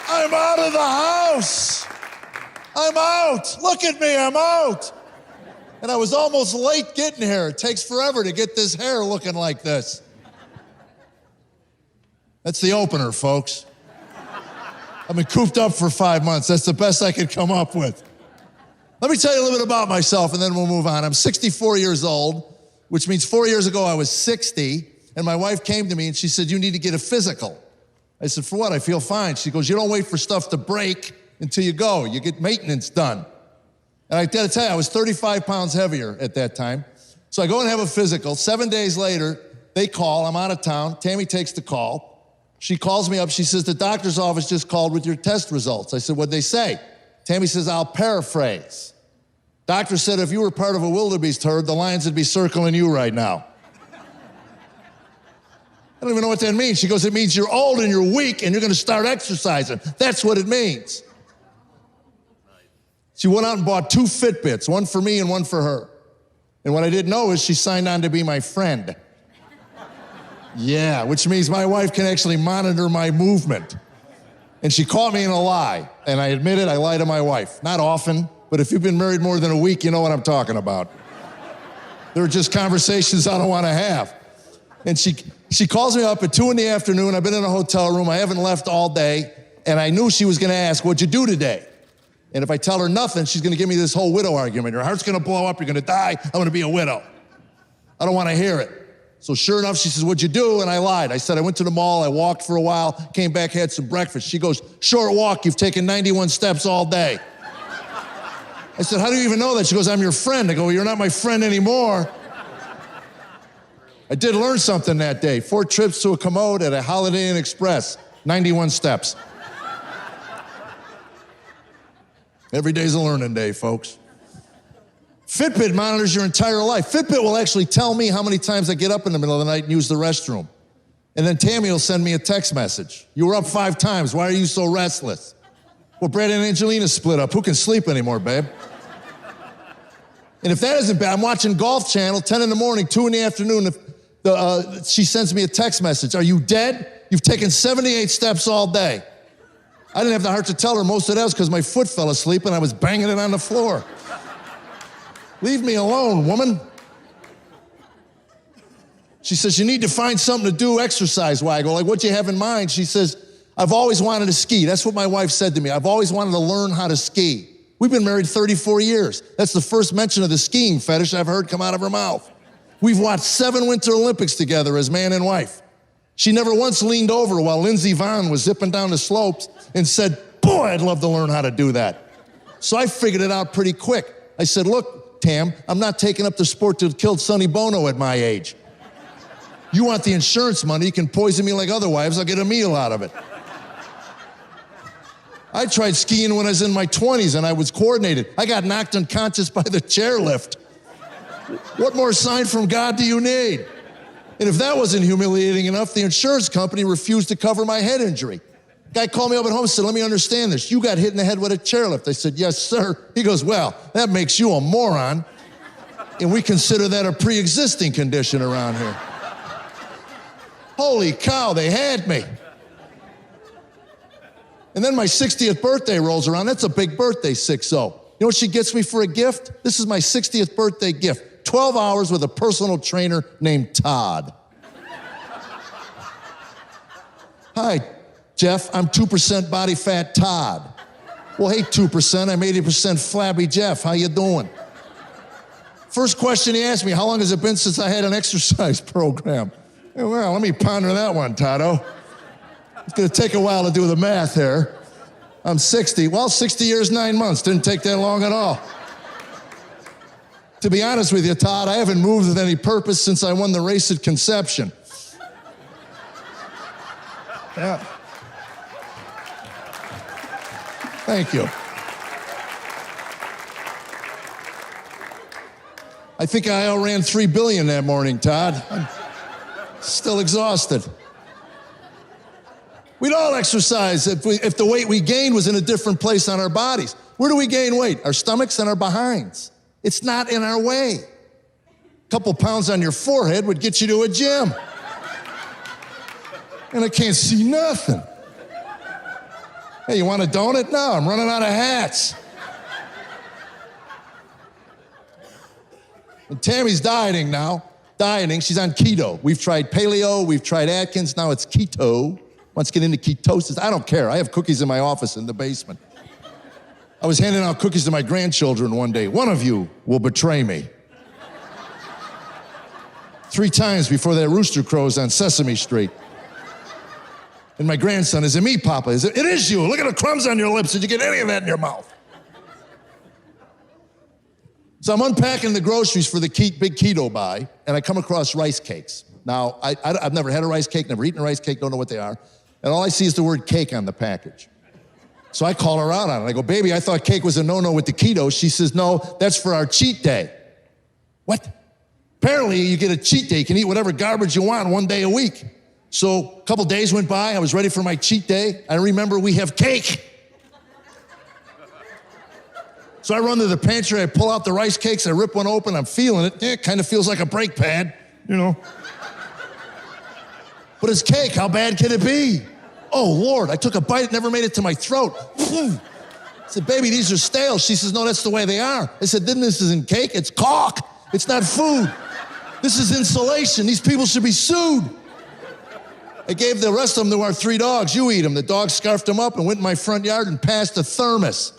I'm out of the house. I'm out. Look at me, I'm out. And I was almost late getting here. It takes forever to get this hair looking like this. That's the opener, folks. I've been cooped up for 5 months. That's the best I could come up with. Let me tell you a little bit about myself, and then we'll move on. I'm 64 years old, which means 4 years ago I was 60, and my wife came to me and she said, you need to get a physical. I said, for what? I feel fine. She goes, you don't wait for stuff to break until you go. You get maintenance done. And I gotta tell you, I was 35 pounds heavier at that time. So I go and have a physical. 7 days later, they call. I'm out of town. Tammy takes the call. She calls me up. She says, the doctor's office just called with your test results. I said, what'd they say? Tammy says, I'll paraphrase. Doctor said if you were part of a wildebeest herd, the lions would be circling you right now. I don't even know what that means. She goes, it means you're old and you're weak and you're gonna start exercising. That's what it means. She went out and bought 2 Fitbits, one for me and one for her. And what I didn't know is she signed on to be my friend. Yeah, which means my wife can actually monitor my movement. And she caught me in a lie. And I admit it, I lie to my wife. Not often, but if you've been married more than a week, you know what I'm talking about. There are just conversations I don't want to have. And she calls me up at 2 in the afternoon. I've been in a hotel room. I haven't left all day. And I knew she was going to ask, what'd you do today? And if I tell her nothing, she's going to give me this whole widow argument. Your heart's going to blow up. You're going to die. I'm going to be a widow. I don't want to hear it. So sure enough, she says, what'd you do? And I lied. I said, I went to the mall. I walked for a while, came back, had some breakfast. She goes, short walk. You've taken 91 steps all day. I said, how do you even know that? She goes, I'm your friend. I go, well, you're not my friend anymore. I did learn something that day. 4 trips to a commode at a Holiday Inn Express, 91 steps. Every day's a learning day, folks. Fitbit monitors your entire life. Fitbit will actually tell me how many times I get up in the middle of the night and use the restroom. And then Tammy will send me a text message. You were up 5 times. Why are you so restless? Well, Brad and Angelina split up. Who can sleep anymore, babe? And if that isn't bad, I'm watching Golf Channel, 10 in the morning, 2 in the afternoon. She sends me a text message. Are you dead? You've taken 78 steps all day. I didn't have the heart to tell her most of that was because my foot fell asleep and I was banging it on the floor. Leave me alone, woman. She says, you need to find something to do exercise-wise. I go, like, what do you have in mind? She says, I've always wanted to ski. That's what my wife said to me. I've always wanted to learn how to ski. We've been married 34 years. That's the first mention of the skiing fetish I've heard come out of her mouth. We've watched 7 Winter Olympics together as man and wife. She never once leaned over while Lindsey Vonn was zipping down the slopes and said, boy, I'd love to learn how to do that. So I figured it out pretty quick. I said, look, Tam, I'm not taking up the sport that killed Sonny Bono at my age. You want the insurance money, you can poison me like other wives, I'll get a meal out of it. I tried skiing when I was in my 20s and I was coordinated. I got knocked unconscious by the chairlift. What more sign from God do you need? And if that wasn't humiliating enough, the insurance company refused to cover my head injury. Guy called me up at home and said, let me understand this. You got hit in the head with a chairlift. I said, yes, sir. He goes, well, that makes you a moron. And we consider that a pre-existing condition around here. Holy cow, they had me. And then my 60th birthday rolls around. That's a big birthday, 6-0. You know what she gets me for a gift? This is my 60th birthday gift. 12 hours with a personal trainer named Todd. Hi, Jeff, I'm 2% body fat Todd. Well, hey, 2%, I'm 80% flabby Jeff. How you doing? First question he asked me, how long has it been since I had an exercise program? Well, let me ponder that one, Tado. It's gonna take a while to do the math here. I'm 60. Well, 60 years, 9 months. Didn't take that long at all. To be honest with you, Todd, I haven't moved with any purpose since I won the race at conception. Yeah. Thank you. I think I outran 3 billion that morning, Todd. I'm still exhausted. We'd all exercise if the weight we gained was in a different place on our bodies. Where do we gain weight? Our stomachs and our behinds. It's not in our way. A couple pounds on your forehead would get you to a gym. and I can't see nothing. Hey, you want a donut? No, I'm running out of hats. And Tammy's dieting now. Dieting, she's on keto. We've tried paleo, we've tried Atkins, now it's keto. Wants to get into ketosis. I don't care. I have cookies in my office in the basement. I was handing out cookies to my grandchildren one day. One of you will betray me. 3 times before that rooster crows on Sesame Street. And my grandson, is it me, Papa? It is you. Look at the crumbs on your lips. Did you get any of that in your mouth? So I'm unpacking the groceries for the big keto buy, and I come across rice cakes. Now, I've never had a rice cake, never eaten a rice cake, don't know what they are. And all I see is the word cake on the package. So I call her out on it. I go, baby, I thought cake was a no-no with the keto. She says, no, that's for our cheat day. What? Apparently, you get a cheat day. You can eat whatever garbage you want 1 day a week. So a couple days went by. I was ready for my cheat day. I remember we have cake. So I run to the pantry. I pull out the rice cakes. I rip one open. I'm feeling it. It kind of feels like a brake pad, you know. But it's cake. How bad can it be? Oh, Lord. I took a bite. It never made it to my throat. I said, baby, these are stale. She says, no, that's the way they are. I said, then this isn't cake. It's caulk. It's not food. This is insulation. These people should be sued. I gave the rest of them to our 3 dogs. You eat them. The dogs scarfed them up and went in my front yard and passed a thermos.